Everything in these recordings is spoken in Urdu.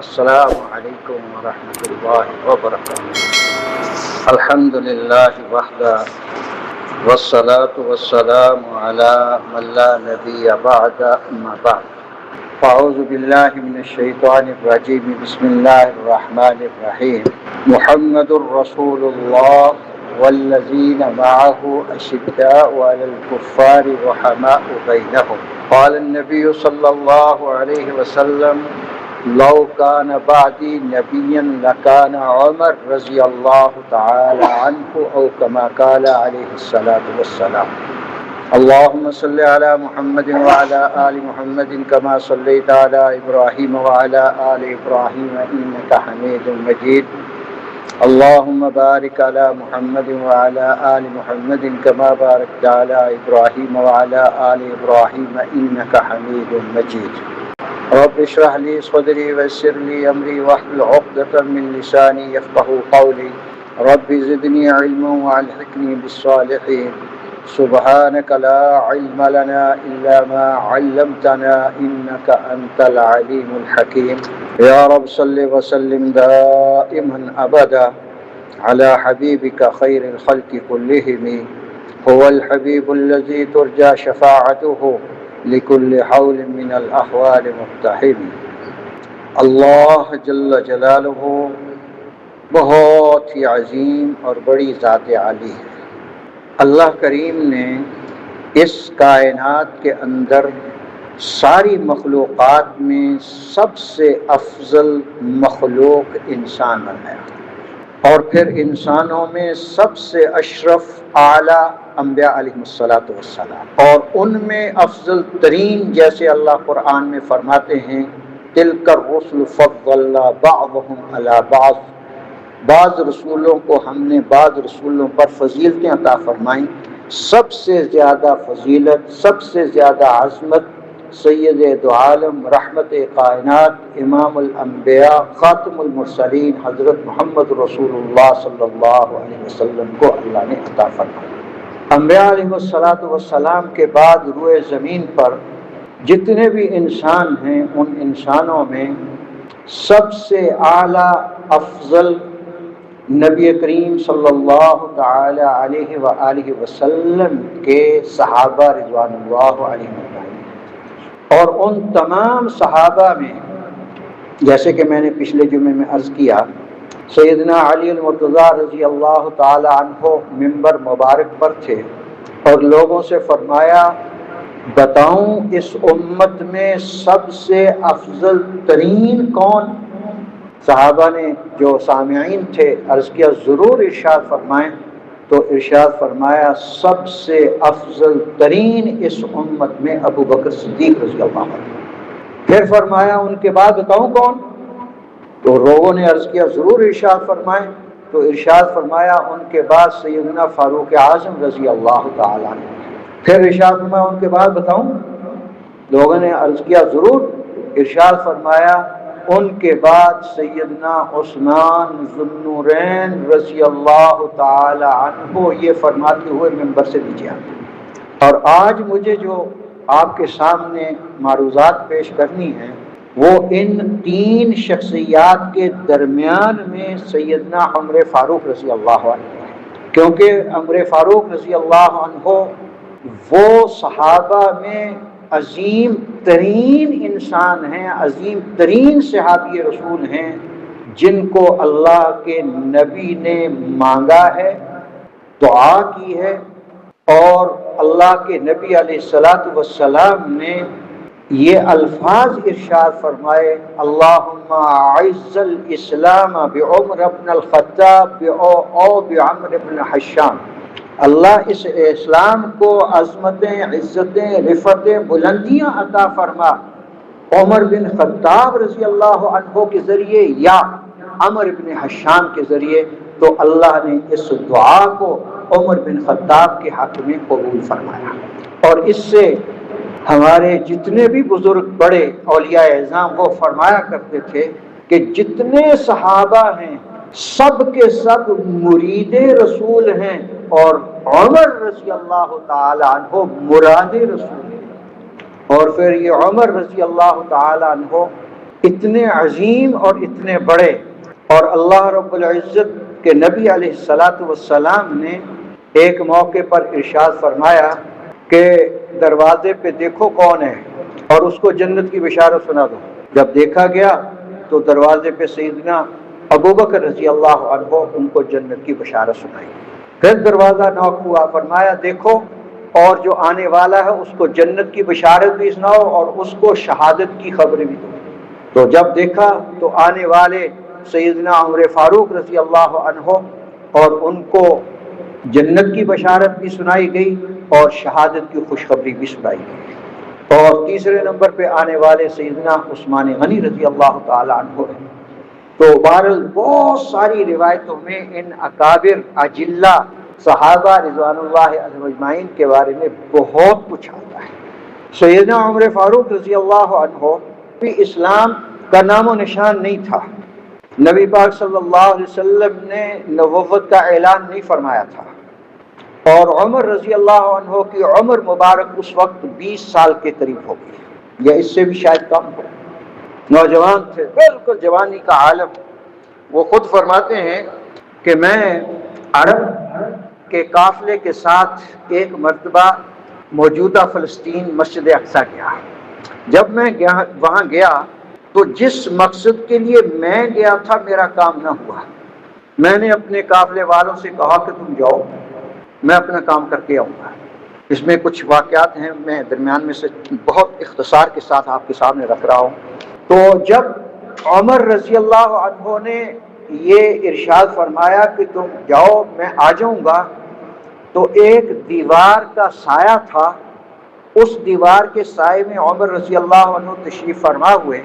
السلام علیکم ورحمۃ اللہ وبرکاتہ۔ الحمد للہ وحدہ والصلاة والسلام علی من لا نبی بعد، اما بعد فاعوذ باللہ من الشیطان الرجیم، بسم اللہ الرحمن الرحیم۔ محمد رسول اللہ والذین معه اشداء علی الکفار رحماء بینہم۔ قال النبی صلی اللہ علیہ وسلم لو کان بعدی نبیا لکان عمر رضی اللہ تعالی عنہ او کما قال علیہ الصلاۃ والسلام۔ اللهم صل على محمد وعلى آل محمد كما صليت على إبراهيم وعلى آل إبراهيم إنك حميد مجيد۔ اللهم بارك على محمد وعلى آل محمد كما باركت على إبراهيم وعلى آل إبراهيم إنك حميد مجيد۔ رب اشرح لي صدري ويسر لي أمري واحلل عقدة من لساني يفقهوا قولي۔ رب زدني علما والحقني بالصالحين۔ سبحانك لا علم لنا إلا ما علمتنا إنك أنت العليم الحكيم۔ يا رب صل وسلم دائما أبدا على حبيبك خير الخلق كلهم، هو الحبيب الذي ترجى شفاعته لكل حول من الأحوال مقتحم۔ اللہ جل جلالہ بہت ہی عظیم اور بڑی ذات عالی ہے۔ اللہ کریم نے اس کائنات کے اندر ساری مخلوقات میں سب سے افضل مخلوق انسان بنایا، اور پھر انسانوں میں سب سے اشرف اعلیٰ انبیاء علیہ الصلاۃ والسلام، اور ان میں افضل ترین، جیسے اللہ قرآن میں فرماتے ہیں تلک الرسل فضلنا بعضهم علی بعض، بعض رسولوں کو ہم نے بعض رسولوں پر فضیلتیں عطا فرمائیں۔ سب سے زیادہ فضیلت، سب سے زیادہ عظمت سید دو عالم، رحمت کائنات، امام الانبیاء، خاتم المرسلین حضرت محمد رسول اللہ صلی اللہ علیہ وسلم کو اللہ نے عطا فرمایا۔ انبیاء علیہ الصلاۃ والسلام کے بعد روئے زمین پر جتنے بھی انسان ہیں، ان انسانوں میں سب سے اعلیٰ افضل نبی کریم صلی اللہ تعالی علیہ وآلہ وسلم کے صحابہ رضوان اللہ علیہ، اور ان تمام صحابہ میں جیسے کہ میں نے پچھلے جمعے میں عرض کیا، سیدنا علی المرتضیٰ رضی اللہ تعالی عنہ منبر مبارک پر تھے اور لوگوں سے فرمایا بتاؤں اس امت میں سب سے افضل ترین کون؟ صحابہ نے جو سامعین تھے عرض کیا ضرور ارشاد فرمائیں، تو ارشاد فرمایا سب سے افضل ترین اس امت میں ابو بکر صدیق رضی اللہ عنہ۔ پھر فرمایا ان کے بعد بتاؤں کون؟ تو لوگوں نے عرض کیا ضرور ارشاد فرمائیں، تو ارشاد فرمایا ان کے بعد سیدنا فاروق اعظم رضی اللہ تعالیٰ عنہ۔ پھر ارشاد فرمایا ان کے بعد بتاؤں؟ لوگوں نے عرض کیا ضرور، ارشاد فرمایا ان کے بعد سیدنا عثمان ذو النورین رضی اللہ تعالی عنہ، یہ فرماتے ہوئے منبر سے نیچے آتے۔ اور آج مجھے جو آپ کے سامنے معروضات پیش کرنی ہیں وہ ان تین شخصیات کے درمیان میں سیدنا عمر فاروق رضی اللہ عنہ ہے، کیونکہ عمر فاروق رضی اللہ عنہ وہ صحابہ میں عظیم ترین انسان ہیں، عظیم ترین صحابی رسول ہیں، جن کو اللہ کے نبی نے مانگا ہے، دعا کی ہے، اور اللہ کے نبی علیہ الصلاۃ والسلام نے یہ الفاظ ارشاد فرمائے اللہم اعز الاسلام بعمر بن الخطاب او بعمر بن حشام، اللہ اس اسلام کو عظمتیں، عزتیں، رفعتیں، بلندیاں عطا فرما عمر بن خطاب رضی اللہ عنہ کے ذریعے یا عمر بن حشام کے ذریعے۔ تو اللہ نے اس دعا کو عمر بن خطاب کے حق میں قبول فرمایا، اور اس سے ہمارے جتنے بھی بزرگ بڑے اولیاء اعظام وہ فرمایا کرتے تھے کہ جتنے صحابہ ہیں سب کے سب مرید رسول ہیں، اور عمر رضی اللہ تعالی عنہ مراد رسول ہیں۔ اور پھر یہ عمر رضی اللہ تعالی عنہ اتنے عظیم اور اتنے بڑے، اور اللہ رب العزت کے نبی علیہ الصلاۃ والسلام نے ایک موقع پر ارشاد فرمایا کہ دروازے پہ دیکھو کون ہے اور اس کو جنت کی بشارت سنا دو۔ جب دیکھا گیا تو دروازے پہ سیدنا ابوبکر رضی اللہ عنہ ان کو جنت کی بشارت سنائی۔ پھر دروازہ نوک ہوا، فرمایا دیکھو اور جو آنے والا ہے اس کو جنت کی بشارت بھی سناؤ اور اس کو شہادت کی خبر بھی دو۔ تو جب دیکھا تو آنے والے سیدنا عمر فاروق رضی اللہ عنہ، اور ان کو جنت کی بشارت بھی سنائی گئی اور شہادت کی خوشخبری بھی سنائی گئی۔ اور تیسرے نمبر پہ آنے والے سیدنا عثمان غنی رضی اللہ تعالی عنہ ہیں۔ تو بہرحال بہت ساری روایتوں میں ان اکابر اجلہ صحابہ رضوان اللہ علیہم اجمعین کے بارے میں بہت کچھ آتا ہے۔ سیدنا عمر فاروق رضی اللہ عنہ بھی اسلام کا نام و نشان نہیں تھا، نبی پاک صلی اللہ علیہ وسلم نے نبوت کا اعلان نہیں فرمایا تھا، اور عمر رضی اللہ عنہ کی عمر مبارک اس وقت 20 سال کے قریب ہو گئی، یا اس سے بھی شاید کم ہو۔ نوجوان تھے، بالکل جوانی کا عالم۔ وہ خود فرماتے ہیں کہ میں عرب کے قافلے کے ساتھ ایک مرتبہ موجودہ فلسطین مسجد اقصیٰ گیا۔ جب میں وہاں گیا تو جس مقصد کے لیے میں گیا تھا میرا کام نہ ہوا۔ میں نے اپنے قافلے والوں سے کہا کہ تم جاؤ، میں اپنا کام کر کے آؤں گا۔ اس میں کچھ واقعات ہیں، میں درمیان میں سے بہت اختصار کے ساتھ آپ کے سامنے رکھ رہا ہوں۔ تو جب عمر رضی اللہ عنہ نے یہ ارشاد فرمایا کہ تم جاؤ میں آ جاؤں گا، تو ایک دیوار کا سایہ تھا، اس دیوار کے سائے میں عمر رضی اللہ عنہ تشریف فرما ہوئے،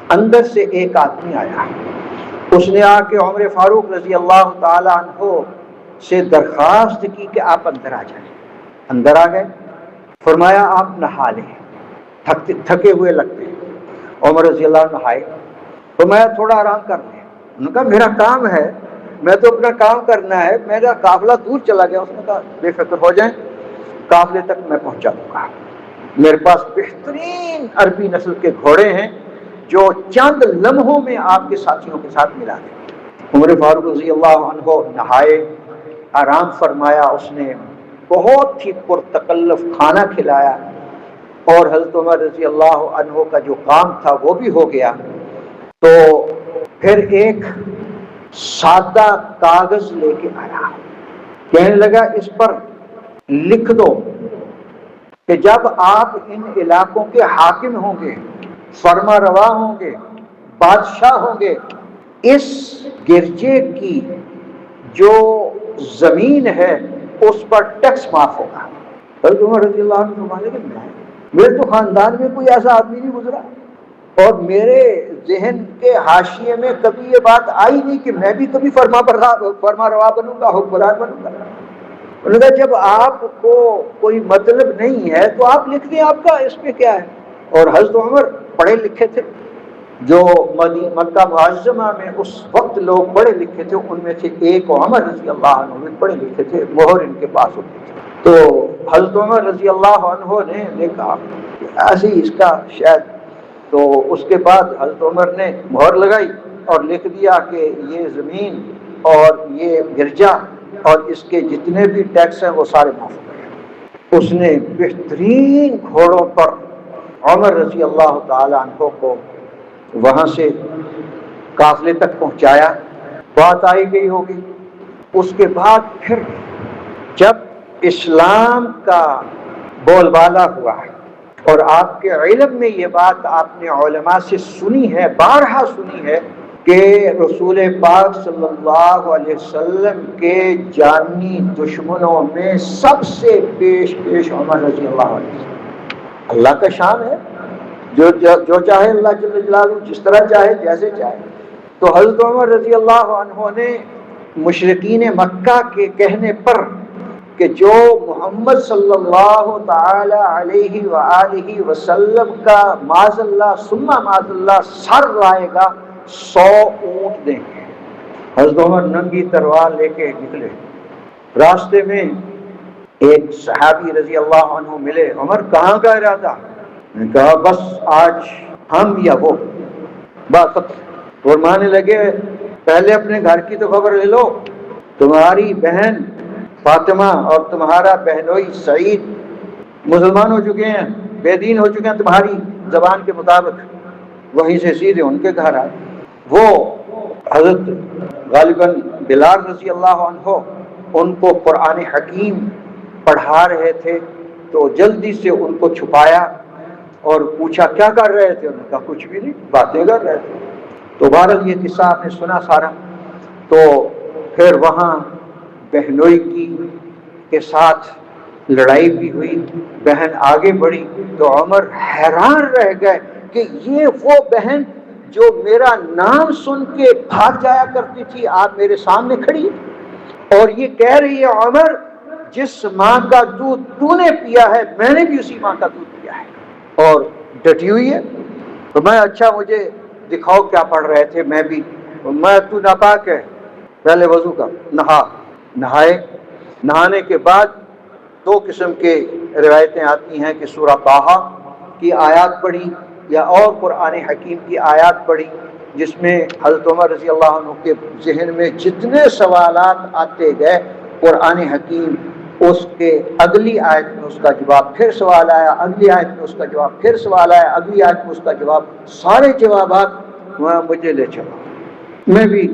اندر سے ایک آدمی آیا، اس نے آ کے عمر فاروق رضی اللہ تعالی عنہ سے درخواست کی کہ آپ اندر آ جائیں۔ اندر آ گئے، فرمایا آپ نہا لیں، تھکے ہوئے لگتے ہیں۔ عمر رضی اللہ عنہ نہائے، فرمایا تھوڑا آرام کر لیں۔ انہوں نے کہا میرا کام ہے، میں تو اپنا کام کرنا ہے، میرا قافلہ دور چلا گیا۔ اس نے کہا بے فکر ہو جائیں، قافلے تک میں پہنچا دوں گا، میرے پاس بہترین عربی نسل کے گھوڑے ہیں جو چند لمحوں میں آپ کے ساتھیوں کے ساتھ ملا دیں۔ عمر فاروق رضی اللہ عنہ نہائے، آرام فرمایا، اس نے بہت ہی پرتکلف کھانا کھلایا، اور حضرت عمر رضی اللہ عنہ کا جو کام تھا وہ بھی ہو گیا۔ تو پھر ایک سادہ کاغذ لے کے آیا، کہنے لگا اس پر لکھ دو کہ جب آپ ان علاقوں کے حاکم ہوں گے، فرما روا ہوں گے، بادشاہ ہوں گے، اس گرجے کی جو زمین ہے اس پر ٹیکس معاف ہوگا۔ حضرت عمر رضی اللہ عنہ فرمانے کہ میرے تو خاندان میں کوئی ایسا آدمی نہیں گزرا، اور میرے ذہن کے حاشیے میں کبھی یہ بات آئی نہیں کہ میں بھی کبھی فرما روا بنوں گا، حکمران بنوں گا۔ انہوں نے کہا جب آپ کو کوئی مطلب نہیں ہے تو آپ لکھ دیں، آپ کا اس میں کیا ہے۔ اور حضرت عمر پڑھے لکھے تھے، جو مکہ معظمہ میں اس وقت لوگ پڑھے لکھے تھے ان میں سے ایک عمر رضی اللہ عنہ بھی پڑھے لکھے تھے، مہر ان کے پاس ہوتی تھی۔ تو حضرت عمر رضی اللہ عنہ نے دیکھا ایسی اس کا شاید، تو اس کے بعد حضرت عمر نے مہر لگائی اور لکھ دیا کہ یہ زمین اور یہ گرجا اور اس کے جتنے بھی ٹیکس ہیں وہ سارے معاف ہو گئے۔ اس نے بہترین گھوڑوں پر عمر رضی اللہ تعالی عنہ کو وہاں سے قافلے تک پہنچایا، بات آئی گئی ہوگی۔ اس کے بعد پھر جب اسلام کا بول بالا ہوا اور آپ کے علم میں یہ بات آپ نے علماء سے سنی ہے، بارہا سنی ہے کہ رسول پاک صلی اللہ علیہ وسلم کے جانی دشمنوں میں سب سے پیش عمر رضی اللہ عنہ وسلم۔ اللہ کا شان ہے، جو چاہے اللہ جل جلالہ جس طرح چاہے جیسے چاہے۔ تو حضرت عمر رضی اللہ عنہ نے مشرکین مکہ کے کہنے پر کہ جو محمد صلی اللہ تعالی علیہ وآلہ وسلم کا معاذ اللہ ثم معاذ اللہ سر لائے گا 100 اونٹ دیں گے۔ حضرت عمر ننگی تلوار لے کے نکلے، راستے میں ایک صحابی رضی اللہ عنہ ملے، عمر کہاں کا ارادہ؟ نے کہا بس آج ہم یا وہ بات فرمانے لگے پہلے اپنے گھر کی تو خبر لے لو، تمہاری بہن فاطمہ اور تمہارا بہنوئی سعید مسلمان ہو چکے ہیں، بے دین ہو چکے ہیں تمہاری زبان کے مطابق، وہیں سے سیدھے ان کے گھر آئے۔ وہ حضرت غالباً بلال رضی اللہ عنہ ان کو قرآن حکیم پڑھا رہے تھے، تو جلدی سے ان کو چھپایا اور پوچھا کیا کر رہے تھے؟ انہوں نے کہا کچھ بھی نہیں، باتیں کر رہے تھے۔ تو بہرحال یہ قصہ آپ نے سنا سارا۔ تو پھر وہاں بہنوئی کی کے ساتھ لڑائی بھی ہوئی، بہن آگے بڑھی تو عمر حیران رہ گئے کہ یہ وہ بہن جو میرا نام سن کے بھاگ جایا کرتی تھی آپ میرے سامنے کھڑی ہے، اور یہ کہہ رہی ہے عمر جس ماں کا دودھ تو نے پیا ہے میں نے بھی اسی ماں کا دودھ پیا ہے، اور ڈٹی ہوئی ہے۔ تو میں اچھا مجھے دکھاؤ کیا پڑھ رہے تھے، میں بھی تو ناپاک ہے، پہلے وضو کر، نہائے، نہانے کے بعد دو قسم کے روایتیں آتی ہیں کہ سورہ طٰہٰ کی آیات پڑھی یا اور قرآن حکیم کی آیات پڑھی، جس میں حضرت عمر رضی اللہ عنہ کے ذہن میں جتنے سوالات آتے گئے قرآن حکیم اس کے اگلی آیت میں اس کا جواب، پھر سوال آیا، اگلی آیت میں اس کا جواب، پھر سوال آیا، اگلی آیت میں اس کا جواب، سارے جوابات مجھے لے چلا۔ میں بھی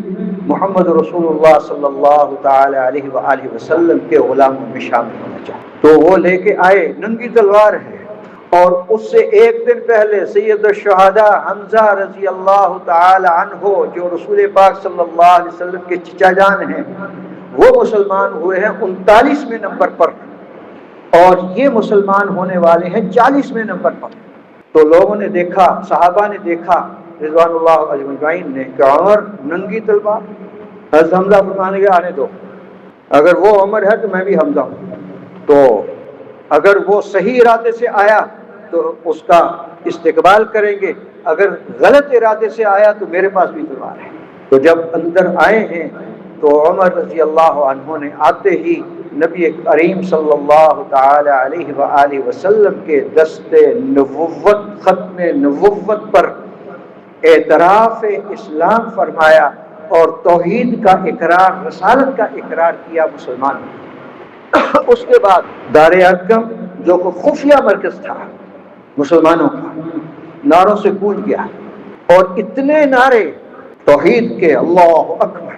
محمد رسول اللہ صلی اللہ تعالی علیہ وآلہ وسلم کے غلاموں میں شامل ہونا چاہتا۔ تو وہ لے کے آئے، ننگی تلوار ہے، اور اس سے ایک دن پہلے سید الشہداء حمزہ رضی اللہ تعالی عنہ جو رسول پاک صلی اللہ علیہ وسلم کے چچا جان ہیں، وہ مسلمان ہوئے ہیں 39ویں نمبر پر، اور یہ مسلمان ہونے والے ہیں 40ویں نمبر پر۔ تو لوگوں نے دیکھا، صحابہ نے دیکھا رضوان اللہ علیہ اجمعین نے کہ عمر ننگی تلوار، حضرت حمزہ فرمانے کے آنے دو، اگر وہ عمر ہے تو میں بھی حمزہ ہوں، تو اگر وہ صحیح ارادے سے آیا تو اس کا استقبال کریں گے، اگر غلط ارادے سے آیا تو میرے پاس بھی تلوار ہے۔ تو جب اندر آئے ہیں تو عمر رضی اللہ عنہ نے آتے ہی نبی کریم صلی اللہ تعالی علیہ وآلہ وسلم کے دست نبوت، ختم نبوت پر اعتراف اسلام فرمایا اور توحید کا اقرار، رسالت کا اقرار کیا مسلمان۔ اس کے بعد دار ارقم جو کہ خفیہ مرکز تھا مسلمانوں کا، نعروں سے گونج گیا، اور اتنے نعرے توحید کے، اللہ اکبر،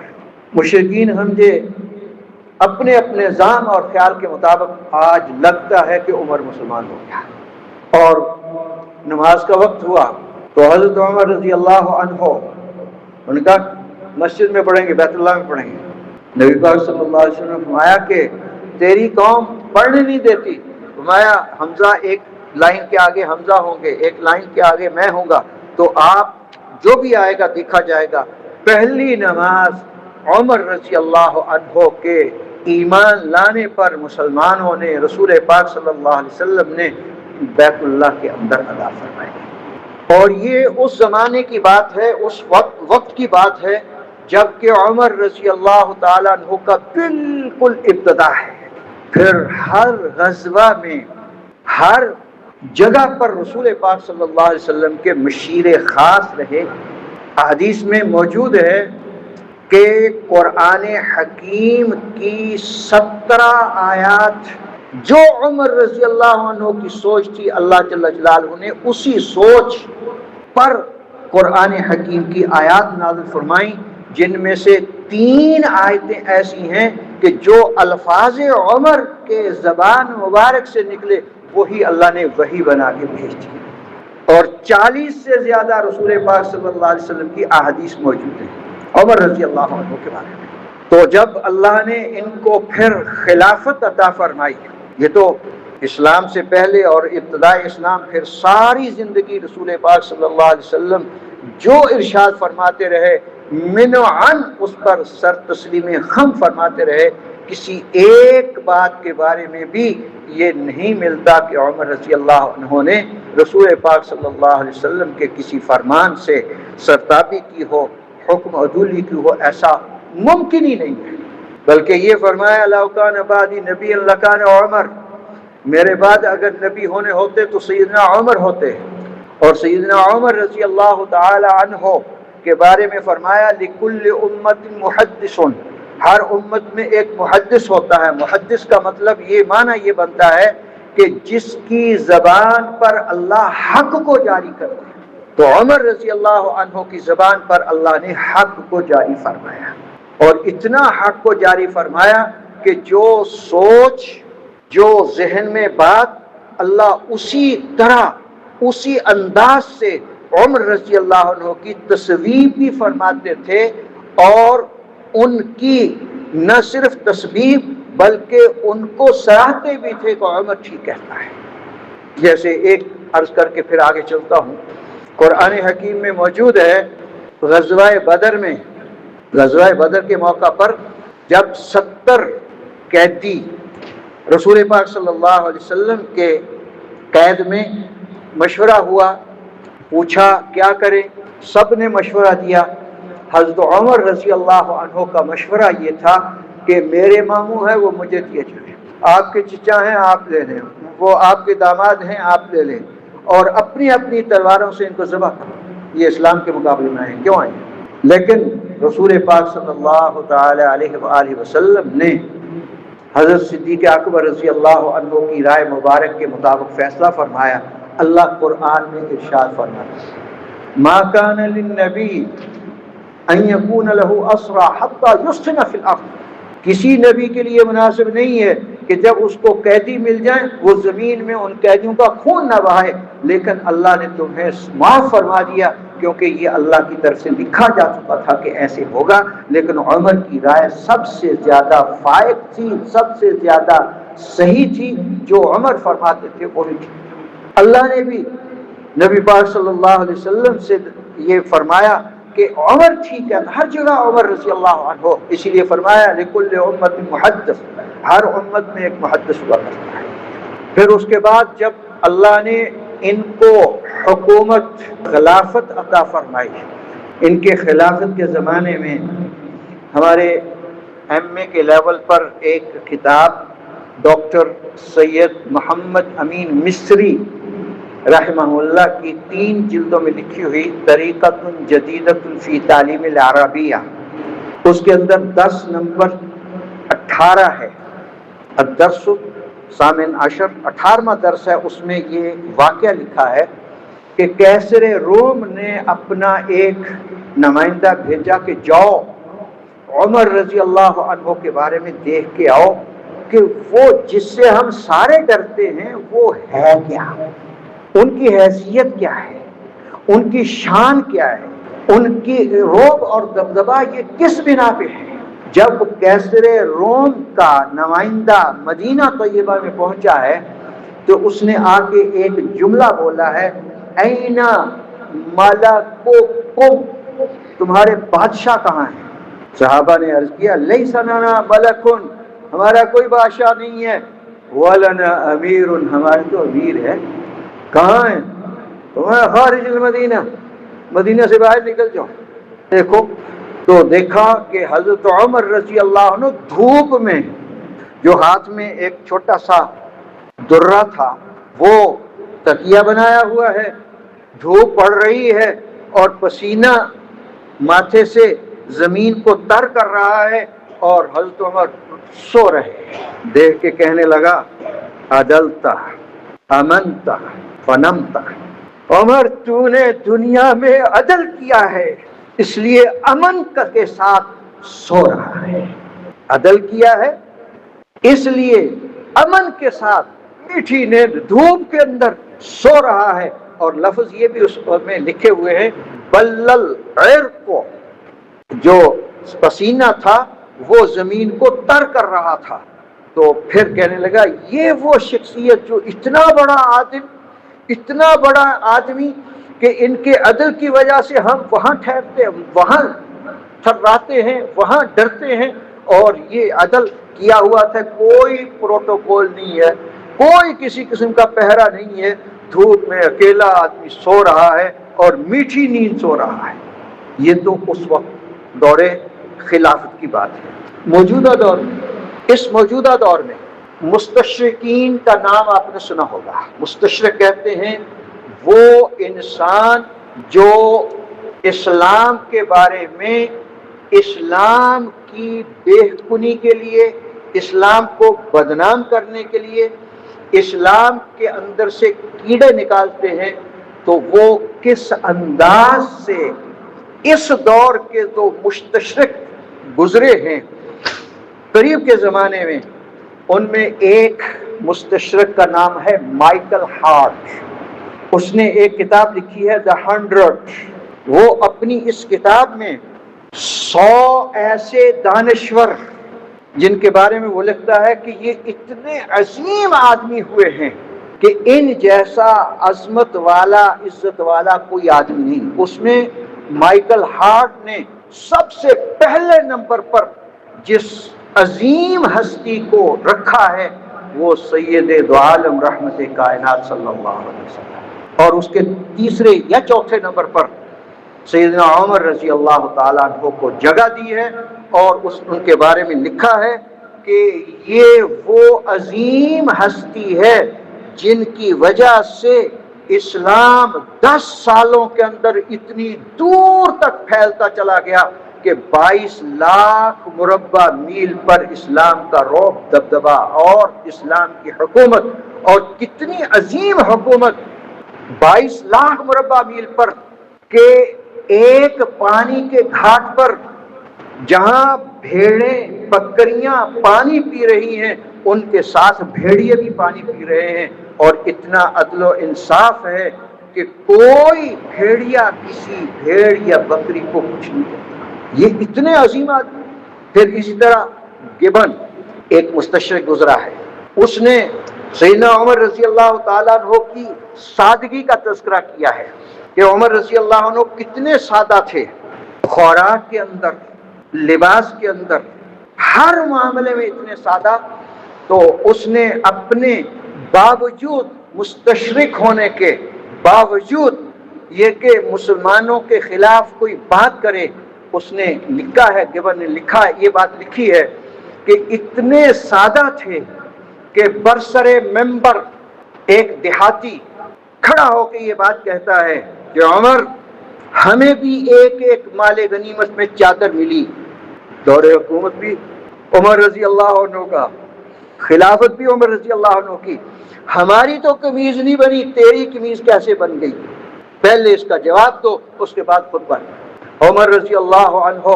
مشرکین سمجھے اپنے اپنے ظان اور خیال کے مطابق آج لگتا ہے کہ عمر مسلمان ہو گیا۔ اور نماز کا وقت ہوا تو حضرت عمر رضی اللہ عنہ ان کا مسجد میں پڑھیں گے، بیت اللہ میں پڑھیں گے۔ نبی پاک صلی اللہ علیہ وسلم نے فرمایا کہ تیری قوم پڑھنے نہیں دیتی، فرمایا حمزہ ایک لائن کے آگے حمزہ ہوں گے، ایک لائن کے آگے میں ہوں گا، تو آپ جو بھی آئے گا دیکھا جائے گا۔ پہلی نماز عمر رضی اللہ عنہ کے ایمان لانے پر مسلمانوں نے، رسول پاک صلی اللہ علیہ وسلم نے بیت اللہ کے اندر ادا فرمائی، اور یہ اس زمانے کی بات ہے، اس وقت کی بات ہے جب کہ عمر رضی اللہ تعالیٰ عنہ کا بالکل ابتدا ہے۔ پھر ہر غزوہ میں، ہر جگہ پر رسول پاک صلی اللہ علیہ وسلم کے مشیر خاص رہے۔ حدیث میں موجود ہے کہ قرآن حکیم کی 17 آیات جو عمر رضی اللہ عنہ کی سوچ تھی، اللہ جل جلالہ نے اسی سوچ پر قرآن حکیم کی آیات نازل فرمائیں، جن میں سے 3 آیتیں ایسی ہیں کہ جو الفاظ عمر کے زبان مبارک سے نکلے وہی اللہ نے وحی بنا کے بھیج دی، اور 40 سے زیادہ رسول پاک صلی اللہ علیہ وسلم کی احادیث موجود ہیں عمر رضی اللہ عنہ کے بارے میں۔ تو جب اللہ نے ان کو پھر خلافت عطا فرمائی، یہ تو اسلام سے پہلے اور ابتدائی اسلام، پھر ساری زندگی رسول پاک صلی اللہ علیہ وسلم جو ارشاد فرماتے رہے منعن اس پر سر تسلیم خم فرماتے رہے۔ کسی ایک بات کے بارے میں بھی یہ نہیں ملتا کہ عمر رضی اللہ عنہ نے رسول پاک صلی اللہ علیہ وسلم کے کسی فرمان سے سرتابی کی ہو، حکم عدولی کی ہو، ایسا ممکن ہی نہیں ہے۔ بلکہ یہ فرمایا لو کان بعدی نبی لکان عمر، میرے بعد اگر نبی ہونے ہوتے تو سیدنا عمر ہوتے، اور سیدنا عمر رضی اللہ تعالی عنہ کے بارے میں فرمایا لکل امت محدث، ہر امت میں ایک محدث ہوتا ہے۔ محدث کا مطلب یہ معنی یہ بنتا ہے کہ جس کی زبان پر اللہ حق کو جاری کرتا ہے۔ تو عمر رضی اللہ عنہ کی زبان پر اللہ نے حق کو جاری فرمایا، اور اتنا حق کو جاری فرمایا کہ جو سوچ، جو ذہن میں بات، اللہ اسی طرح، اسی انداز سے عمر رضی اللہ عنہ کی تصویب بھی فرماتے تھے، اور ان کی نہ صرف تصویب بلکہ ان کو سراہتے بھی تھے کہ عمر ٹھیک کہتا ہے۔ جیسے ایک عرض کر کے پھر آگے چلتا ہوں، قرآن حکیم میں موجود ہے غزوہ بدر میں، غزوہ بدر کے موقع پر جب 70 قیدی رسول پاک صلی اللہ علیہ وسلم کے قید میں مشورہ ہوا، پوچھا کیا کریں، سب نے مشورہ دیا۔ حضرت عمر رضی اللہ عنہ کا مشورہ یہ تھا کہ میرے ماموں ہیں وہ مجھے دیے جائیں، آپ کے چچا ہیں آپ لے لیں، وہ آپ کے داماد ہیں آپ لے لیں، اور اپنی اپنی تلواروں سے ان کو ذبح کرو۔ یہ اسلام کے مقابلے میں آئے کیوں آئے؟ لیکن رسول پاک صلی اللہ تعالی علیہ وآلہ وسلم نے حضرت صدیق اکبر رضی اللہ عنہ کی رائے مبارک کے مطابق فیصلہ فرمایا۔ اللہ قرآن میں ارشاد فرماتا ما کان للنبی ان یکون له اسرى حتى یسخن فی الارض، کسی نبی کے لیے مناسب نہیں ہے کہ جب اس کو قیدی مل جائیں وہ زمین میں ان قیدیوں کا خون نہ بہائے، لیکن اللہ نے تمہیں معاف فرما دیا کیونکہ یہ اللہ کی طرف سے لکھا جا چکا تھا کہ ایسے ہوگا۔ لیکن عمر کی رائے سب سے زیادہ فائق تھی، سب سے زیادہ صحیح تھی، جو عمر فرماتے تھے وہی تھی۔ اللہ نے بھی نبی پاک صلی اللہ علیہ وسلم سے یہ فرمایا کہ عمر ٹھیک ہے، ہر جگہ عمر رضی اللہ عنہ، اسی لیے فرمایا لکل امت محدث، ہر امت میں ایک محدث ہوا کرتا ہے۔ پھر اس کے بعد جب اللہ نے ان کو حکومت خلافت عطا فرمائی، ان کے خلافت کے زمانے میں ہمارے ایم اے کے لیول پر ایک کتاب ڈاکٹر سید محمد امین مصری رحمہ اللہ کی 3 جلدوں میں لکھی ہوئی طریقۃ جدیدۃ فی تعلیم العربیہ، اس کے اندر 10 نمبر 18 ہے، الدرس ثامن عشر، 18واں درس ہے، اس میں یہ واقعہ لکھا ہے کہ کیسر روم نے اپنا ایک نمائندہ بھیجا کہ جاؤ عمر رضی اللہ عنہ کے بارے میں دیکھ کے آؤ کہ وہ جس سے ہم سارے ڈرتے ہیں وہ ہے کیا، ان کی حیثیت کیا ہے، ان کی شان کیا ہے، ان کی رعب اور دبدبہ یہ کس بنا پہ ہے۔ جب کیسر روم کا نمائندہ مدینہ طیبہ میں پہنچا ہے تو اس نے آ کے ایک جملہ بولا ہے این ملککم، تمہارے بادشاہ کہاں ہیں؟ صحابہ نے عرض کیا لیس لنا ملکن، ہمارا کوئی بادشاہ نہیں ہے، ولنا امیر، ہمارے تو امیر ہے۔ کہاں ہیں؟ تمہیں خارج المدینہ، مدینہ سے باہر نکل جاؤ۔ دیکھو تو دیکھا کہ حضرت عمر رضی اللہ عنہ دھوپ میں، جو ہاتھ میں ایک چھوٹا سا درہ تھا وہ تکیہ بنایا ہوا ہے، دھوپ پڑ رہی ہے اور پسینہ ماتھے سے زمین کو تر کر رہا ہے، اور حضرت عمر سو رہے ہیں۔ دیکھ کے کہنے لگا عدلتا امنتا فنمتا، عمر تو نے دنیا میں عدل کیا ہے اس لیے امن کے ساتھ سو رہا ہے، عدل کیا ہے اس لیے امن کے ساتھ میٹھی نیند دھوپ کے اندر سو رہا ہے۔ اور لفظ یہ بھی اس میں لکھے ہوئے ہیں بلل عرق، جو پسینہ تھا وہ زمین کو تر کر رہا تھا۔ تو پھر کہنے لگا یہ وہ شخصیت جو اتنا بڑا عادل، اتنا بڑا آدمی کہ ان کے عدل کی وجہ سے ہم وہاں ٹھہرتے ہیں، وہاں تھراتے ہیں، وہاں ڈرتے ہیں، اور یہ عدل کیا ہوا تھا، کوئی پروٹوکول نہیں ہے، کوئی کسی قسم کا پہرا نہیں ہے، دھوپ میں اکیلا آدمی سو رہا ہے اور میٹھی نیند سو رہا ہے۔ یہ تو اس وقت دور خلافت کی بات ہے۔ موجودہ دور میں، اس موجودہ دور میں مستشرقین کا نام آپ نے سنا ہوگا۔ مستشرق کہتے ہیں وہ انسان جو اسلام کے بارے میں اسلام کی بےخونی کے لیے، اسلام کو بدنام کرنے کے لیے اسلام کے اندر سے کیڑے نکالتے ہیں، تو وہ کس انداز سے اس دور کے جو مستشرق گزرے ہیں قریب کے زمانے میں، ان میں ایک مستشرق کا نام ہے مائیکل ہارٹ۔ اس نے ایک کتاب لکھی ہے The 100۔ وہ اپنی اس کتاب میں 100 ایسے دانشور جن کے بارے میں وہ لکھتا ہے کہ یہ اتنے عظیم آدمی ہوئے ہیں کہ ان جیسا عظمت والا، عزت والا کوئی آدمی نہیں۔ اس میں مائیکل ہارٹ نے سب سے پہلے نمبر پر جس عظیم ہستی کو رکھا ہے وہ سید دو عالم رحمت کائنات صلی اللہ علیہ وسلم، اور اس کے تیسرے یا چوتھے نمبر پر سیدنا عمر رضی اللہ تعالیٰ عنہ کو جگہ دی ہے، اور ان کے بارے میں لکھا ہے کہ یہ وہ عظیم ہستی ہے جن کی وجہ سے اسلام 10 سالوں کے اندر اتنی دور تک پھیلتا چلا گیا کہ 22 لاکھ مربع میل پر اسلام کا رعب دبدبا اور اسلام کی حکومت، اور کتنی عظیم حکومت 22 لاکھ مربع میل پر، کہ ایک پانی کے گھاٹ پر جہاں بھیڑیں بکریاں پانی پی رہی ہیں ان کے ساتھ بھیڑیے بھی پانی پی رہے ہیں، اور اتنا عدل و انصاف ہے کہ کوئی بھیڑیا کسی بھیڑ یا بکری کو کچھ نہیں کرتا۔ یہ اتنے عظیم آدمی۔ پھر اسی طرح گبن ایک مستشرق گزرا ہے، اس نے سیدنا عمر رضی اللہ تعالیٰ عنہ کی سادگی کا تذکرہ کیا ہے کہ عمر رضی اللہ عنہ کتنے سادہ تھے، خوراک کے اندر، لباس کے اندر، ہر معاملے میں اتنے سادہ۔ تو اس نے اپنے باوجود مستشرق ہونے کے باوجود یہ کہ مسلمانوں کے خلاف کوئی بات کرے، اس نے لکھا ہے، گبن نے لکھا ہے، یہ بات لکھی ہے کہ اتنے سادہ تھے کہ برسر ممبر ایک دیہاتی کھڑا ہو کے یہ بات کہتا ہے کہ عمر ہمیں بھی ایک ایک مال غنیمت میں چادر ملی، دور حکومت بھی عمر رضی اللہ عنہ کا، خلافت بھی عمر رضی اللہ عنہ کی، ہماری تو قمیض نہیں بنی، تیری قمیض کیسے بن گئی؟ پہلے اس کا جواب دو، اس کے بعد خود بن۔ عمر رضی اللہ عنہ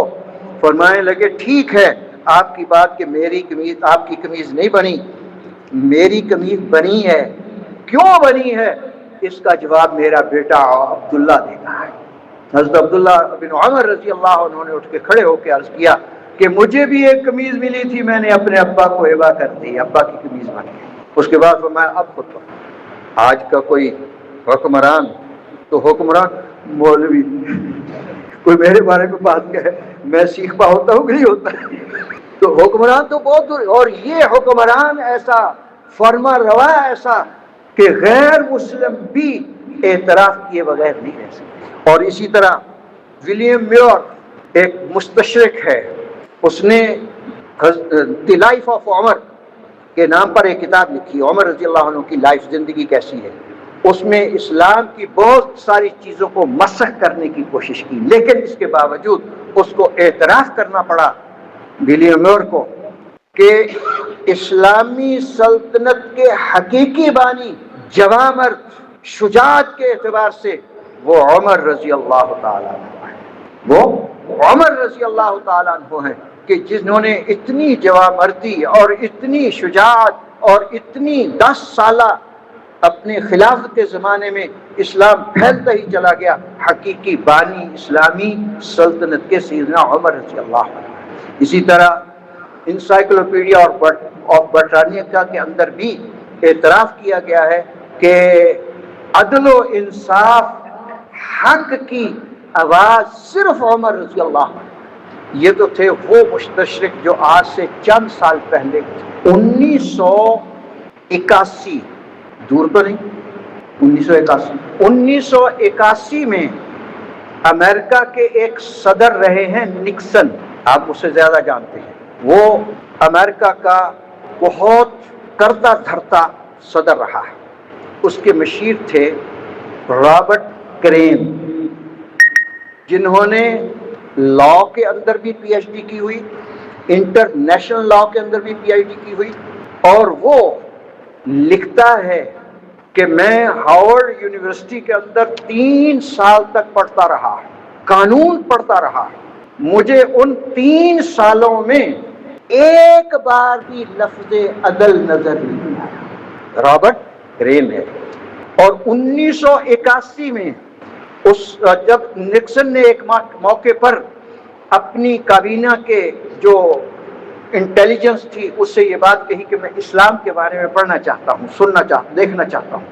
فرمانے لگے ٹھیک ہے آپ کی بات کہ میری قمیض، آپ کی قمیض نہیں بنی، میری قمیض بنی ہے، کیوں بنی ہے اس کا جواب میرا بیٹا عبداللہ دے گا۔ حضرت عبداللہ بن عمر رضی اللہ عنہ نے اٹھ کے کھڑے ہو کے عرض کیا کہ مجھے بھی ایک قمیض ملی تھی، میں نے اپنے ابا کو ہبہ کر دی، ابا کی قمیض بن گئی۔ اس کے بعد فرمایا اب خود پر۔ آج کا کوئی حکمران تو حکمران مولوی کوئی میرے بارے میں بات کہے میں سیکھتا ہوتا ہوں کہ نہیں ہوتا، تو حکمران تو بہت دور، اور یہ حکمران ایسا فرما روا ایسا کہ غیر مسلم بھی اعتراف کیے بغیر نہیں رہ سکتے۔ اور اسی طرح ولیم میور ایک مستشرق ہے، اس نے دی لائف آف عمر کے نام پر ایک کتاب لکھی، عمر رضی اللہ عنہ کی لائف، زندگی کیسی ہے۔ اس میں اسلام کی بہت ساری چیزوں کو مسخ کرنے کی کوشش کی، لیکن اس کے باوجود اس کو اعتراف کرنا پڑا ولیم میور کو کہ اسلامی سلطنت کے حقیقی بانی، جواں مرد، شجاعت کے اعتبار سے وہ عمر رضی اللہ تعالیٰ عنہ ہے، وہ عمر رضی اللہ تعالیٰ عنہ ہے کہ جنہوں نے اتنی جواں مردی اور اتنی شجاعت اور اتنی 10 سالہ اپنے خلافت کے زمانے میں اسلام پھیلتا ہی چلا گیا، حقیقی بانی اسلامی سلطنت کے سیدنا عمر رضی اللہ عنہ۔ اسی طرح انسائکلوپیڈیا آف برٹانیہ کے اندر بھی اعتراف کیا گیا ہے کہ عدل و انصاف، حق کی آواز صرف عمر رضی اللہ عنہ۔ یہ تو تھے وہ مستشرق جو آج سے چند سال پہلے 1981، دور تو نہیں، 1981 میں امریکہ کے ایک صدر رہے ہیں نکسن، آپ اسے زیادہ جانتے ہیں، وہ امریکہ کا بہت کرتا دھرتا صدر رہا ہے۔ اس کے مشیر تھے رابرٹ کرین، جنہوں نے لا کے اندر بھی پی ایچ ڈی کی ہوئی، انٹرنیشنل لا کے اندر بھی پی ایچ ڈی کی ہوئی، اور وہ لکھتا ہے کہ میں ہارورڈ یونیورسٹی کے اندر 3 سال تک پڑھتا رہا، قانون پڑھتا رہا، مجھے ان 3 سالوں میں ایک بار بھی لفظ عدل نظر نہیں آیا۔ رابرٹ کرین ہے۔ اور 1981 میں جب نکسن نے ایک موقع پر اپنی کابینہ کے جو انٹیلیجنس تھی اس سے یہ بات کہی کہ میں اسلام کے بارے میں پڑھنا چاہتا ہوں، سننا چاہتا، دیکھنا چاہتا ہوں،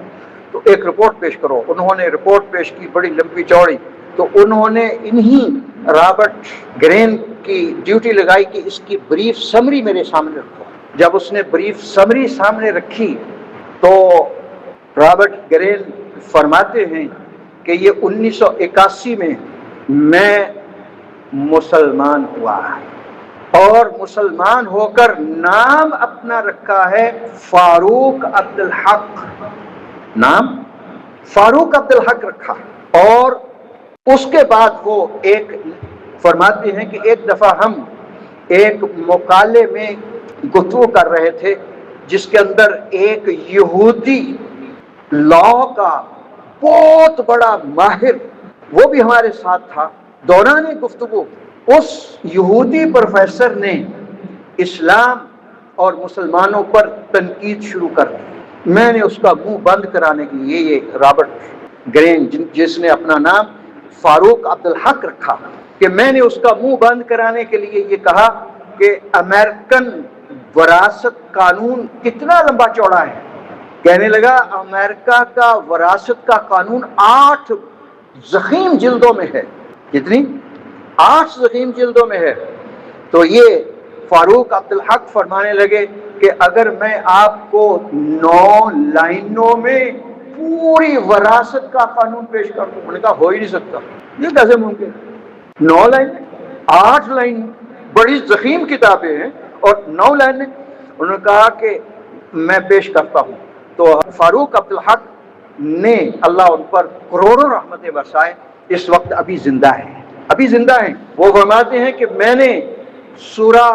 تو ایک رپورٹ پیش کرو۔ انہوں نے رپورٹ پیش کی، بڑی لمبی چوڑی، تو انہوں نے انہی رابرٹ گرین کی ڈیوٹی لگائی کہ اس کی بریف سمری میرے سامنے رکھو۔ جب اس نے بریف سمری سامنے رکھی تو رابرٹ گرین فرماتے ہیں کہ یہ 1981 میں مسلمان ہوا اور مسلمان ہو کر نام اپنا رکھا ہے فاروق عبدالحق، نام فاروق عبدالحق رکھا۔ اور اس کے بعد وہ ایک فرماتے ہیں کہ ایک دفعہ ہم ایک مقالے میں گفتگو کر رہے تھے جس کے اندر ایک یہودی لا کا بہت بڑا ماہر وہ بھی ہمارے ساتھ تھا۔ دوران گفتگو اس یہودی پروفیسر نے اسلام اور مسلمانوں پر تنقید شروع کر دی۔ میں نے اس کا منہ بند کرانے کے لیے یہ رابرٹ گرین جس نے اپنا نام فاروق عبدالحق رکھا کہ میں نے اس کا منہ بند کرانے کے لیے یہ کہا کہ امریکن وراثت قانون کتنا لمبا چوڑا ہے۔ کہنے لگا امریکہ کا وراثت کا قانون 8 ضخیم جلدوں میں ہے۔ کتنی؟ 8 ضخیم جلدوں میں ہے۔ تو یہ فاروق عبدالحق فرمانے لگے کہ اگر میں آپ کو 9 لائنوں میں پوری وراثت کا قانون پیش کر دوں، انہوں نے کہا ہو ہی نہیں سکتا، یہ کیسے ممکن؟ 9 لائن، 8 لائن، بڑی ضخیم کتابیں ہیں اور 9 لائنیں۔ انہوں نے کہا کہ میں پیش کرتا ہوں۔ تو فاروق عبدالحق نے اللہ ان پر کروڑوں رحمتیں برسائے، اس وقت ابھی زندہ ہیں، ابھی زندہ ہیں۔ وہ فرماتے ہیں کہ میں نے سورہ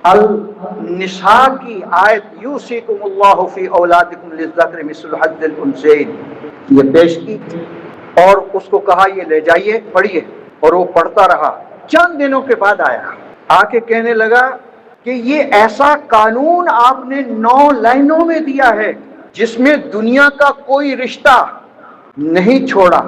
النساء کی آیت یوصیکم اللہ فی اولادکم للذکر مثل حظ الانثیین یہ پیش کی اور اس کو کہا یہ لے جائیے پڑھیے، اور وہ پڑھتا رہا۔ چند دنوں کے بعد آیا، آ کے کہنے لگا کہ یہ ایسا قانون آپ نے 9 لائنوں میں دیا ہے جس میں دنیا کا کوئی رشتہ نہیں چھوڑا،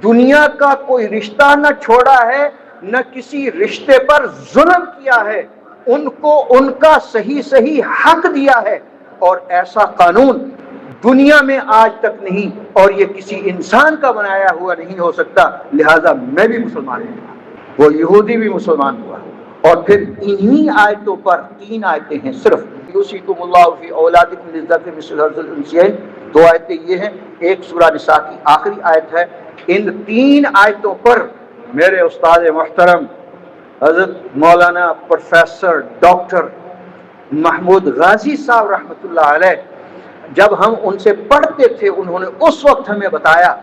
دنیا کا کوئی رشتہ نہ چھوڑا ہے، نہ کسی رشتے پر ظلم کیا ہے، ان کو ان کا صحیح حق دیا ہے، اور ایسا قانون دنیا میں آج تک نہیں، اور یہ کسی انسان کا بنایا ہوا نہیں ہو سکتا، لہذا میں بھی مسلمان ہوں۔ وہ یہودی بھی مسلمان ہوا۔ اور پھر انہی آیتوں پر 3 آیتیں ہیں صرف، یوصیکم اللہ فی اولادکم للذکر مثل حظ الانثیین، 2 آیتیں یہ ہیں، ایک سورہ نساء کی آخری آیت ہے۔ ان 3 آیتوں پر میرے استاد محترم حضرت مولانا پروفیسر ڈاکٹر محمود غازی صاحب رحمۃ اللہ علیہ جب ہم ان سے پڑھتے تھے، انہوں نے اس وقت ہمیں بتایا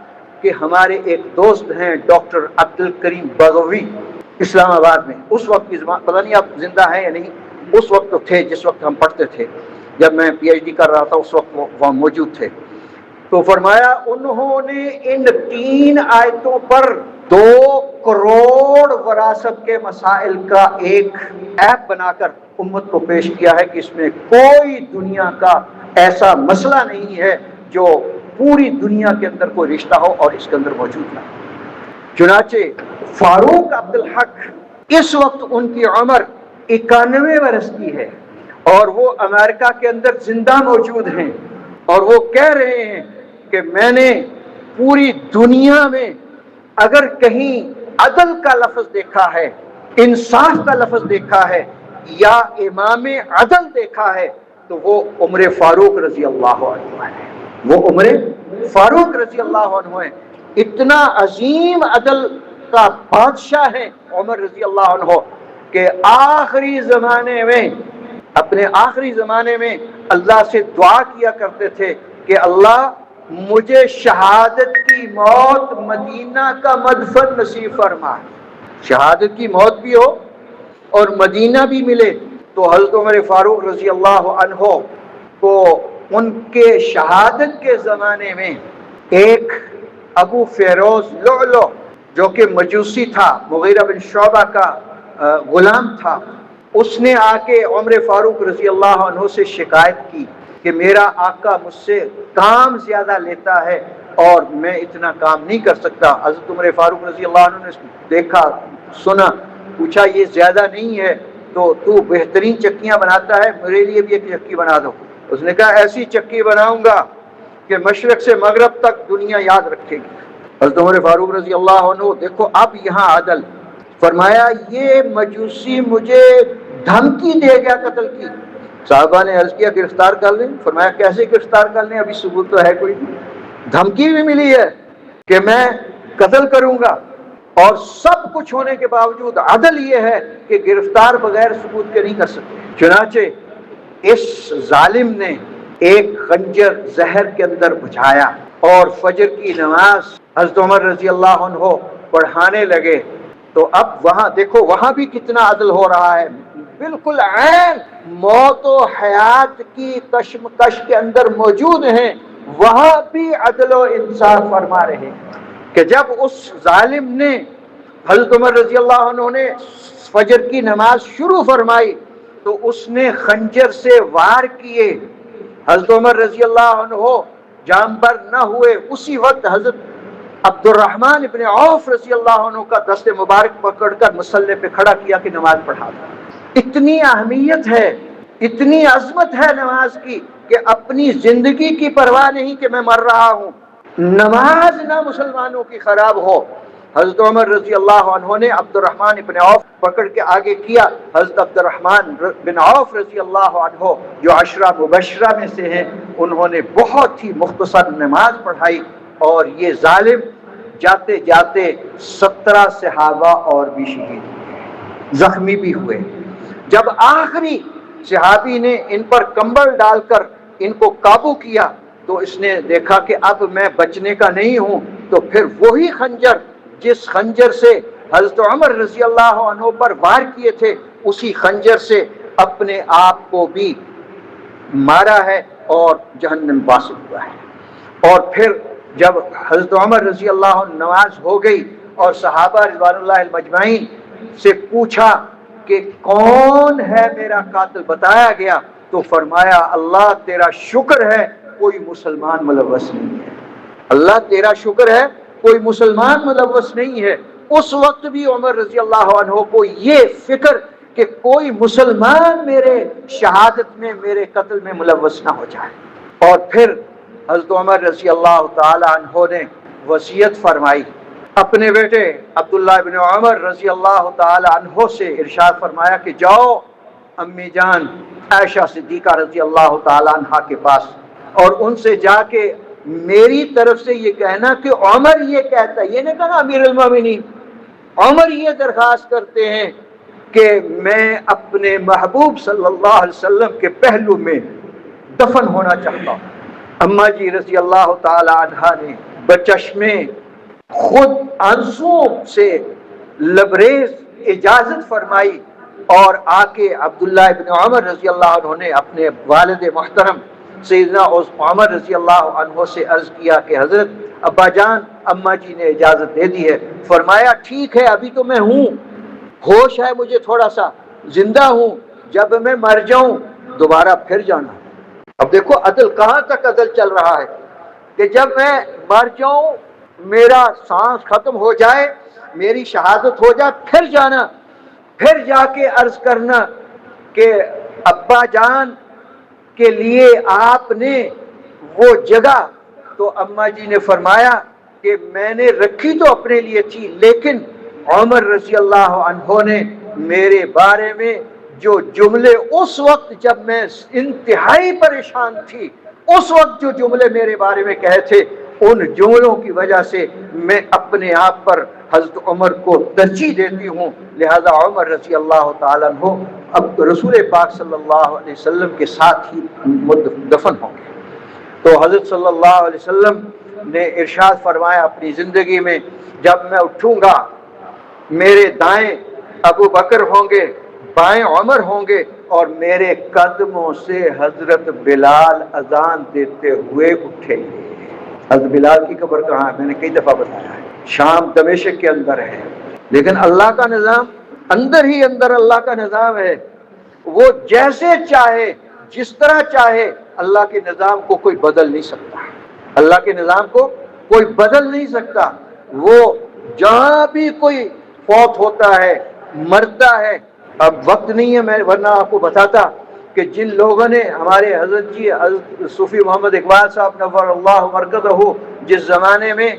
کہ ہمارے ایک دوست ہیں ڈاکٹر عبدالکریم بغوی اسلام آباد میں، اس وقت کی زبان پتہ نہیں آپ زندہ ہیں یا نہیں، اس وقت تو تھے جس وقت ہم پڑھتے تھے، جب میں پی ایچ ڈی کر رہا تھا اس وقت وہ وہاں موجود تھے۔ تو فرمایا انہوں نے ان 3 آیتوں پر 2 کروڑ وراثت کے مسائل کا ایک ایپ بنا کر امت کو پیش کیا ہے کہ اس میں کوئی دنیا کا ایسا مسئلہ نہیں ہے جو پوری دنیا کے اندر کوئی رشتہ ہو اور اس کے اندر موجود نہ ہو۔ چنانچہ فاروق عبدالحق اس وقت ان کی عمر 91 برس کی ہے اور وہ امریکہ کے اندر زندہ موجود ہیں، اور وہ کہہ رہے ہیں کہ میں نے پوری دنیا میں اگر کہیں عدل کا لفظ دیکھا ہے، انصاف کا لفظ دیکھا ہے یا امام عدل دیکھا ہے تو وہ عمر فاروق رضی اللہ عنہ ہے، وہ عمر فاروق رضی اللہ عنہ ہے۔ اتنا عظیم عدل کا بادشاہ ہے عمر رضی اللہ عنہ کہ آخری زمانے میں، اپنے آخری زمانے میں اللہ سے دعا کیا کرتے تھے کہ اللہ مجھے شہادت کی ایسی موت مدینہ کا مدفن نصیب فرما، شہادت کی موت بھی ہو اور مدینہ بھی ملے۔ تو حضرت عمر فاروق رضی اللہ عنہ کو ان کے شہادت کے زمانے میں ایک ابو فیروز لؤلؤ جو کہ مجوسی تھا، مغیرہ بن شعبہ کا غلام تھا، اس نے آ کے عمر فاروق رضی اللہ عنہ سے شکایت کی کہ میرا آقا مجھ سے کام زیادہ لیتا ہے اور میں اتنا کام نہیں کر سکتا۔ حضرت عمر فاروق رضی اللہ عنہ نے دیکھا، سنا، پوچھا یہ زیادہ نہیں ہے تو بہترین چکیاں بناتا ہے، میرے لیے بھی ایک چکی بنا دو۔ اس نے کہا ایسی چکی بناؤں گا کہ مشرق سے مغرب تک دنیا یاد رکھے گی۔ حضرت عمر فاروق رضی اللہ عنہ، دیکھو اب یہاں عدل، فرمایا یہ مجوسی مجھے دھمکی دے گیا قتل کی۔ صحابہ نے عرض کیا گرفتار کر لیں، فرمایا کیسے گرفتار کر لیں، ابھی ثبوت تو ہے کوئی نہیں، دھمکی بھی ملی ہے کہ میں قتل کروں گا، اور سب کچھ ہونے کے باوجود عدل یہ ہے کہ گرفتار بغیر ثبوت کے نہیں کر سکتے۔ چنانچہ اس ظالم نے ایک خنجر زہر کے اندر بجھایا اور فجر کی نماز حضرت عمر رضی اللہ عنہ پڑھانے لگے۔ تو اب وہاں دیکھو، وہاں بھی کتنا عدل ہو رہا ہے، بالکل عین موت و حیات کی کشمکش کے اندر موجود ہیں، وہاں بھی عدل و انصاف فرما رہے ہیں کہ جب اس ظالم نے، حضرت عمر رضی اللہ عنہ نے فجر کی نماز شروع فرمائی تو اس نے خنجر سے وار کیے، حضرت عمر رضی اللہ عنہ جانبر نہ ہوئے۔ اسی وقت حضرت عبد الرحمن ابن عوف رضی اللہ عنہ کا دست مبارک پکڑ کر مصلی پہ کھڑا کیا کہ نماز پڑھا دو۔ اتنی اہمیت ہے، اتنی عظمت ہے نماز کی کہ اپنی زندگی کی پرواہ نہیں کہ میں مر رہا ہوں، نماز نہ مسلمانوں کی خراب ہو۔ حضرت عمر رضی اللہ عنہ نے عبد الرحمن بن عوف پکڑ کے آگے کیا۔ حضرت عبد الرحمن بن عوف رضی اللہ عنہ جو عشرہ مبشرہ میں سے ہیں، انہوں نے بہت ہی مختصر نماز پڑھائی، اور یہ ظالم جاتے جاتے 17 صحابہ اور بھی شہید ہوئے، زخمی بھی ہوئے۔ جب آخری صحابی نے ان پر کمبل ڈال کر ان کو قابو کیا تو اس نے دیکھا کہ اب میں بچنے کا نہیں ہوں، تو پھر وہی خنجر جس خنجر سے حضرت عمر رضی اللہ عنہ پر وار کیے تھے، اسی خنجر سے اپنے آپ کو بھی مارا ہے اور جہنم باسط ہوا ہے۔ اور پھر جب حضرت عمر رضی اللہ عنہ نماز ہو گئی اور صحابہ رضوان اللہ المجمعین سے پوچھا کہ کون ہے میرا قاتل، بتایا گیا تو فرمایا اللہ تیرا شکر ہے کوئی مسلمان ملوث نہیں ہے، اللہ تیرا شکر ہے کوئی مسلمان ملوث نہیں ہے۔ اس وقت بھی عمر رضی اللہ عنہ کو یہ فکر کہ کوئی مسلمان میرے شہادت میں، میرے قتل میں ملوث نہ ہو جائے۔ اور پھر حضرت عمر رضی اللہ تعالی عنہ نے وصیت فرمائی، اپنے بیٹے عبداللہ بن عمر رضی اللہ تعالی عنہ سے ارشاد فرمایا کہ جاؤ امی جان عائشہ صدیقہ رضی اللہ تعالی عنہ کے پاس اور ان سے جا کے میری طرف سے یہ کہنا کہ عمر یہ کہتا ہے، یہ نہیں کہنا امیر المومنین، عمر یہ درخواست کرتے ہیں کہ میں اپنے محبوب صلی اللہ علیہ وسلم کے پہلو میں دفن ہونا چاہتا ہوں۔ اماں جی رضی اللہ تعالی عنہ نے بچشمے خود آنسو سے لبریز اجازت فرمائی اور آ کے عبداللہ ابن عمر رضی اللہ عنہ نے اپنے والد محترم سیدنا عمر رضی اللہ عنہ سے عرض کیا کہ حضرت ابا جان اماں جی نے اجازت دے دی ہے۔ فرمایا ٹھیک ہے، ابھی تو میں ہوں، ہوش ہے مجھے تھوڑا سا، زندہ ہوں، جب میں مر جاؤں دوبارہ پھر جانا۔ اب دیکھو عدل کہاں تک عدل چل رہا ہے کہ جب میں مر جاؤں، میرا سانس ختم ہو جائے، میری شہادت ہو جائے، پھر جانا، پھر جا کے عرض کرنا کہ ابا جان کے لیے آپ نے وہ جگہ، تو اماں جی نے فرمایا کہ میں نے رکھی تو اپنے لیے تھی، لیکن عمر رضی اللہ عنہ نے میرے بارے میں جو جملے اس وقت جب میں انتہائی پریشان تھی، اس وقت جو جملے میرے بارے میں کہے تھے، ان جملوں کی وجہ سے میں اپنے آپ پر حضرت عمر کو ترجیح دیتی ہوں، لہذا عمر رضی اللہ تعالیٰ عنہ اب رسول پاک صلی اللہ علیہ وسلم کے ساتھ ہی دفن ہوں گے۔ تو حضرت صلی اللہ علیہ وسلم نے ارشاد فرمایا اپنی زندگی میں، جب میں اٹھوں گا میرے دائیں ابو بکر ہوں گے، بائیں عمر ہوں گے، اور میرے قدموں سے حضرت بلال اذان دیتے ہوئے اٹھیں گے۔ حضرت بلال کی قبر کہاں ہے؟ میں نے کئی دفعہ بتایا ہے، شام دمشق کے اندر ہے، لیکن اللہ کا نظام اندر ہی اندر، اللہ کا نظام ہے، وہ جیسے چاہے جس طرح چاہے، اللہ کے نظام کو کوئی بدل نہیں سکتا، اللہ کے نظام کو کوئی بدل نہیں سکتا۔ وہ جہاں بھی کوئی فوت ہوتا ہے، مرتا ہے، اب وقت نہیں ہے، میں ورنہ آپ کو بتاتا کہ جن لوگوں نے ہمارے حضرت جی حضرت صوفی محمد اقبال صاحب نور اللہ مرکزہ، جس زمانے میں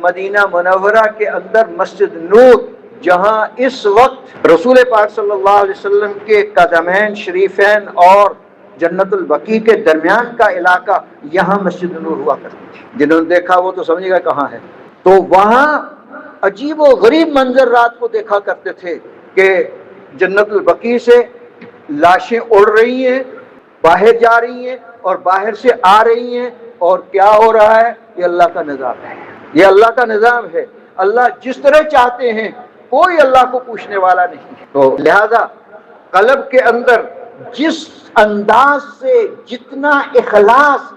مدینہ منورہ کے اندر مسجد نور، جہاں اس وقت رسول پاک صلی اللہ علیہ وسلم کے قدمین شریفین اور جنت البقیع کے درمیان کا علاقہ، یہاں مسجد نور ہوا کرتی تھی، جنہوں نے دیکھا وہ تو سمجھے گا کہاں ہے۔ تو وہاں عجیب و غریب منظر رات کو دیکھا کرتے تھے کہ جنت البقیع سے لاشیں اڑ رہی ہیں، باہر جا رہی ہیں اور باہر سے آ رہی ہیں، اور کیا ہو رہا ہے؟ یہ اللہ کا نظام ہے، یہ اللہ کا نظام ہے۔ اللہ جس طرح چاہتے ہیں، کوئی اللہ کو پوچھنے والا نہیں ہے۔ تو لہذا قلب کے اندر جس انداز سے جتنا اخلاص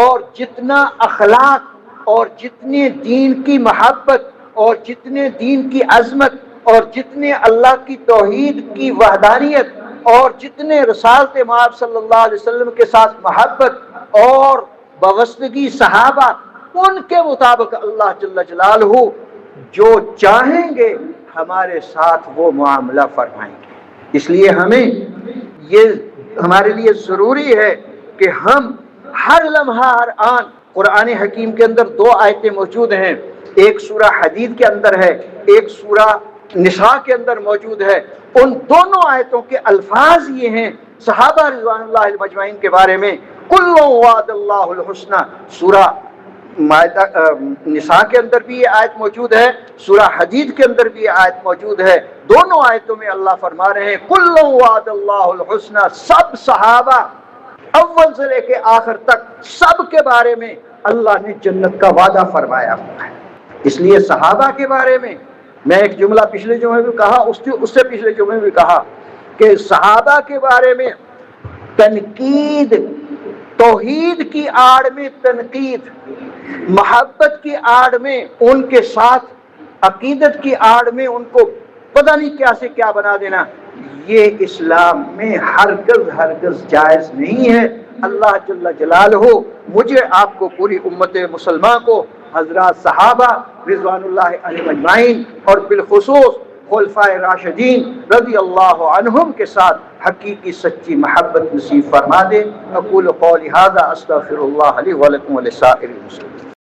اور جتنا اخلاق اور جتنے دین کی محبت اور جتنے دین کی عظمت اور جتنے اللہ کی توحید کی وحدانیت اور جتنے رسالت مآب صلی اللہ علیہ وسلم کے ساتھ محبت اور وابستگی صحابہ، ان کے مطابق اللہ جل جلالہ جو چاہیں گے ہمارے ساتھ وہ معاملہ فرمائیں گے۔ اس لیے ہمیں یہ ہمارے لیے ضروری ہے کہ ہم ہر لمحہ ہر آن، قرآن حکیم کے اندر 2 آیتیں موجود ہیں، ایک سورہ حدید کے اندر ہے، ایک سورہ نساء کے اندر موجود ہے، ان دونوں آیتوں کے الفاظ یہ ہیں صحابہ رضوان اللہ مجمعین کے بارے میں، کل وعد اللہ الحسنى۔ سورہ نساء کے اندر بھی یہ آیت موجود ہے، سورہ حدید کے اندر بھی یہ آیت موجود ہے، دونوں آیتوں میں اللہ فرما رہے ہیں کل وعد اللہ الحسنى، سب صحابہ اول سے لے کے آخر تک سب کے بارے میں اللہ نے جنت کا وعدہ فرمایا ہے۔ اس لیے صحابہ کے بارے میں میں ایک جملہ پچھلے جمعے میں کہا، اس سے پچھلے جمعے میں کہا کہ صحابہ کے بارے میں تنقید، توحید کی آڑ میں تنقید، محبت کی آڑ میں ان کے ساتھ عقیدت کی آڑ میں ان کو پتہ نہیں کیا سے کیا بنا دینا، یہ اسلام میں ہرگز جائز نہیں ہے۔ اللہ جل جلالہ مجھے آپ کو پوری امت مسلمہ کو حضرات صحابہ رضوان اللہ علیہم اجمعین اور بالخصوص خلفائے راشدین رضی اللہ عنہم کے ساتھ حقیقی سچی محبت نصیب فرما دے۔ اقول قولی ھذا استغفر اللہ لی ولکم ولسائر المسلمین۔